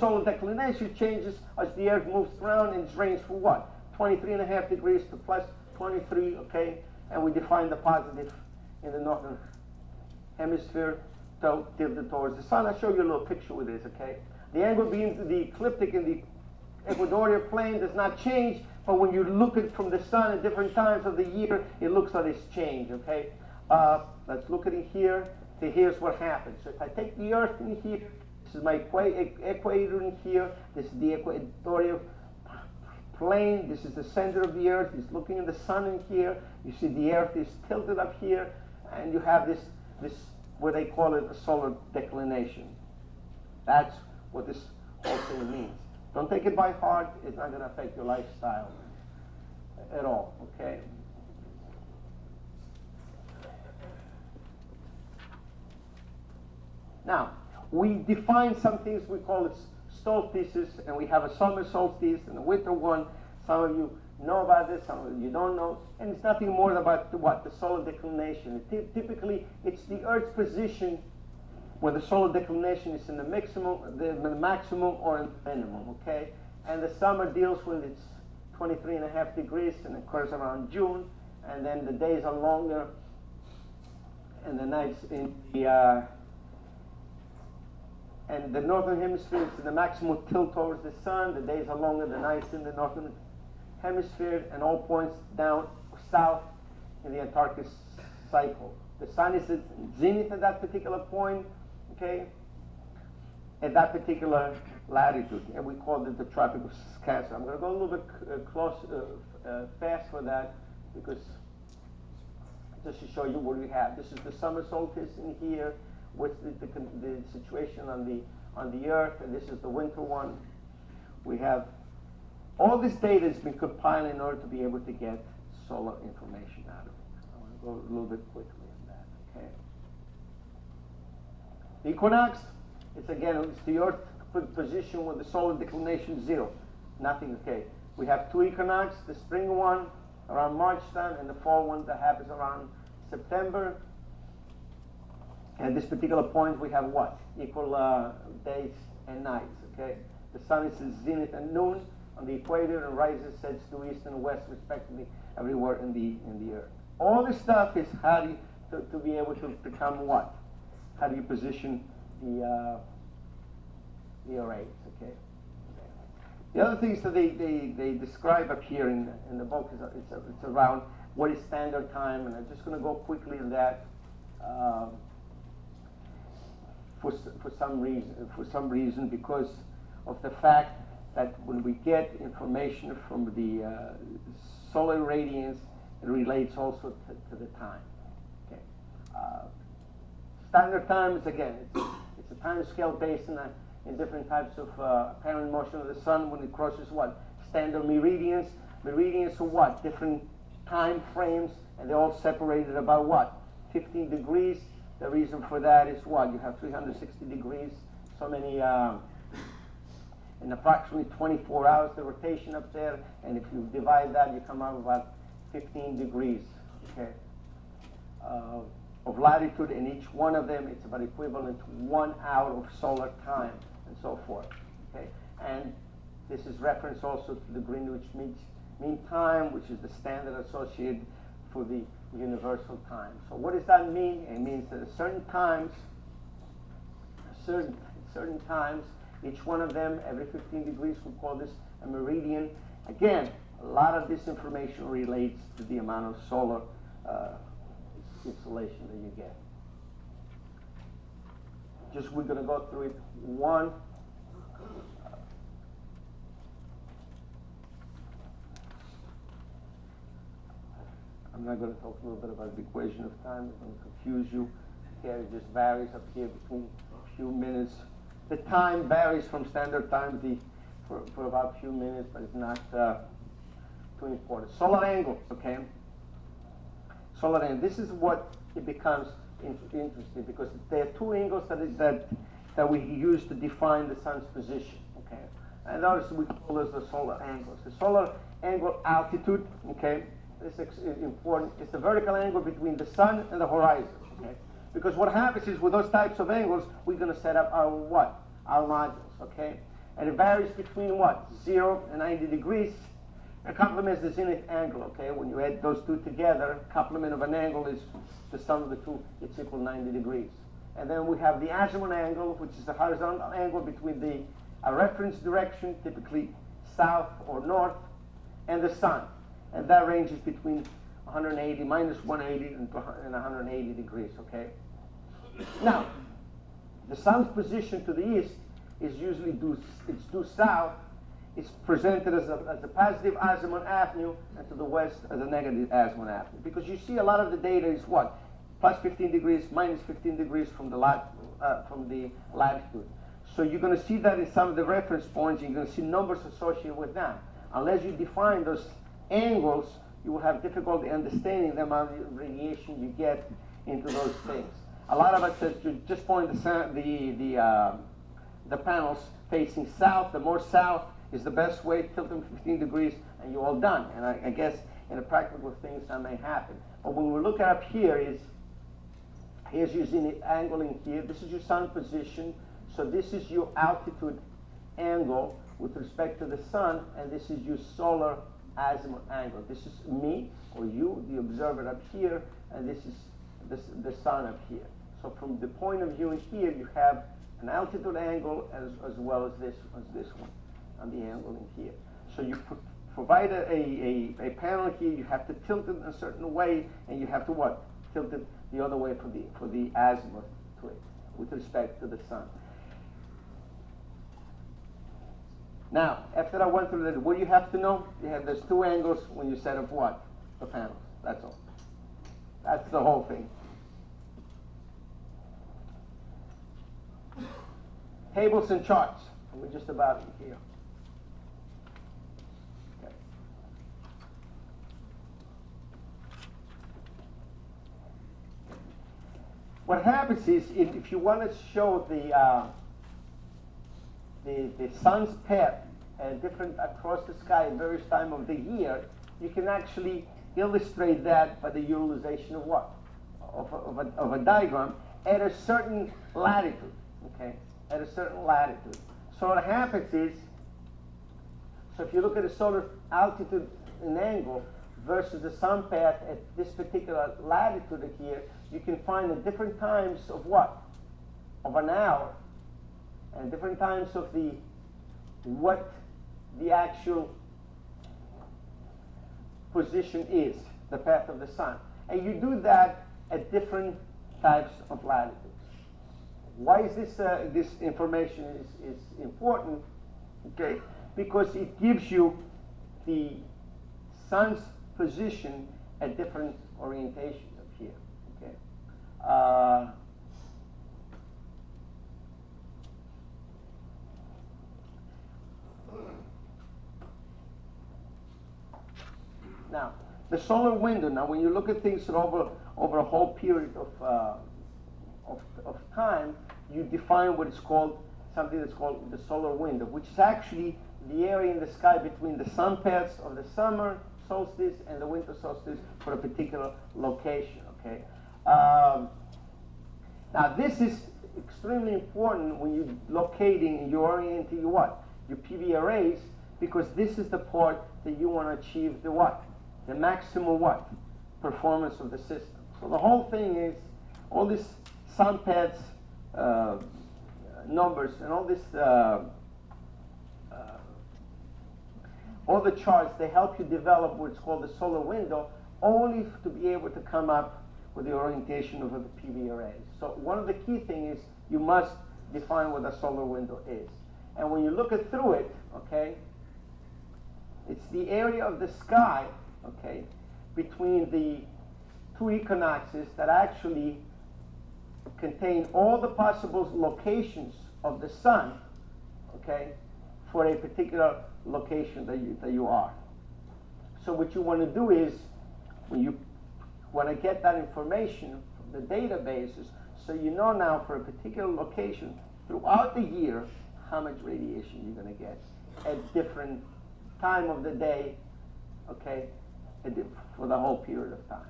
solar declination changes as the Earth moves around, and it's ranged from what? 23.5 degrees to plus 23, okay? And we define the positive in the northern hemisphere tilted towards the sun. I'll show you a little picture with this, okay? The angle between the ecliptic and the equatorial plane does not change, but when you look at it from the sun at different times of the year, it looks like it's changed, okay? Let's look at it here. So here's what happens. So if I take the Earth in here, this is my equator in here, this is the equatorial plane, this is the center of the Earth, it's looking at the sun in here, you see the Earth is tilted up here, and you have this what they call it a solar declination. That's what this whole thing means. Don't take it by heart, it's not going to affect your lifestyle at all, okay? Now, we define some things, we call it solstices, and we have a summer solstice and a winter one. Some of you know about this, some of you don't know, and it's nothing more than about what? The solar declination. Typically, it's the Earth's position where the solar declination is in the maximum or in the minimum, okay? And the summer deals with its 23.5 degrees and occurs around June, and then the days are longer and the nights in the and the northern hemisphere is in the maximum tilt towards the sun. The days are longer, the nights in the northern hemisphere, and all points down south in the Antarctic cycle. The sun is at zenith at that particular point, okay, at that particular latitude, and we call it the tropical Cancer. I'm going to go a little bit fast for that, because just to show you what we have. This is the summer solstice in here. What's the situation on the Earth, and this is the winter one. We have all this data has been compiled in order to be able to get solar information out of it. I want to go a little bit quickly on that. Okay. The equinox, it's the Earth position with the solar declination 0. Nothing. Okay. We have two equinox: the spring one around March time, and the fall one that happens around September. At this particular point, we have what? Equal days and nights, okay? The sun is at zenith at noon on the equator and rises, sets to east and west, respectively, everywhere in the Earth. All this stuff is how do you, to be able to become what? How do you position the arrays, okay? The other things that they describe up here in the book is it's around what is standard time, and I'm just going to go quickly on that. For some reason, because of the fact that when we get information from the solar radiance, it relates also to the time. Okay. Standard time is, again, it's a time scale based in different types of apparent motion of the sun when it crosses what? Standard meridians. Meridians are what? Different time frames, and they're all separated about what? 15 degrees. The reason for that is what? You have 360 degrees, so many, in approximately 24 hours, the rotation up there, and if you divide that, you come out about 15 degrees, okay, of latitude, and each one of them, it's about equivalent to 1 hour of solar time, and so forth, okay? And this is reference also to the Greenwich Mean Time, which is the standard associated for the universal time. So what does that mean? It means that at certain times, each one of them, every 15 degrees, we call this a meridian. Again, a lot of this information relates to the amount of solar insolation that you get. Just we're going to go through it one. I'm not going to talk a little bit about the equation of time. It's going to confuse you. Here it just varies up here between a few minutes. The time varies from standard time for about a few minutes, but it's not too important. Solar angle, okay? Solar angle. This is what it becomes interesting, because there are two angles that we use to define the sun's position, okay? And those we call those the solar angles. The solar angle altitude, okay? This is important. It's the vertical angle between the sun and the horizon, okay? Because what happens is with those types of angles, we're going to set up our what? Our modules, okay? And it varies between what? 0 and 90 degrees. A complement is the zenith angle, okay? When you add those two together, complement of an angle is the sum of the two, it's equal 90 degrees. And then we have the azimuth angle, which is the horizontal angle between a reference direction, typically south or north, and the sun. And that ranges between 180, minus 180 and 180 degrees, okay? Now, the sun's position to the east is usually due south. It's presented as a positive azimuth avenue, and to the west as a negative azimuth avenue. Because you see a lot of the data is what? Plus 15 degrees, minus 15 degrees from the latitude. So you're going to see that in some of the reference points, you're going to see numbers associated with them. Unless you define those angles, you will have difficulty understanding the amount of radiation you get into those things. A lot of it says you just point the panels facing south. The more south is the best way, tilt them 15 degrees, and you're all done. And I guess in the practical things that may happen. But when we look up here, here's using the angling here. This is your sun position. So this is your altitude angle with respect to the sun, and this is your solar azimuth angle. This is me, or you, the observer up here, and this is the sun up here. So from the point of view in here, you have an altitude angle as well as this one, on the angle in here. So you provide a panel here, you have to tilt it in a certain way, and you have to what? Tilt it the other way for the azimuth to it, with respect to the sun. Now, after I went through that, what do you have to know? There's two angles when you set up what? The panels. That's all. That's the whole thing. Tables and charts. We're just about here. Okay. What happens is, if you want to show the sun's path different across the sky at various times of the year, you can actually illustrate that by the utilization of what? Of a diagram at a certain latitude, okay? At a certain latitude. So what happens is, so if you look at the solar altitude and angle versus the sun path at this particular latitude here, you can find the different times of what? Of an hour, and different times of what the actual position is, the path of the sun. And you do that at different types of latitudes. Why is this information is important? Okay, because it gives you the sun's position at different orientations up here. Okay. Now, the solar window. Now, when you look at things over a whole period of time, you define what is called something that's called the solar window, which is actually the area in the sky between the sun paths of the summer solstice and the winter solstice for a particular location. Okay. Now, this is extremely important when you're locating and you're orienting your what? Your PV arrays, because this is the part that you want to achieve the what? The maximum what? Performance of the system. So the whole thing is all these sun paths numbers and all this all the charts, they help you develop what's called the solar window, only to be able to come up with the orientation of the PV arrays. So one of the key things is you must define what a solar window is. And when you look at through it, okay, it's the area of the sky, okay, between the two equinoxes that actually contain all the possible locations of the sun, okay, for a particular location that you are. So what you want to do is, when you want to get that information from the databases, so you know now for a particular location throughout the year how much radiation you're going to get at different time of the day, okay, for the whole period of time.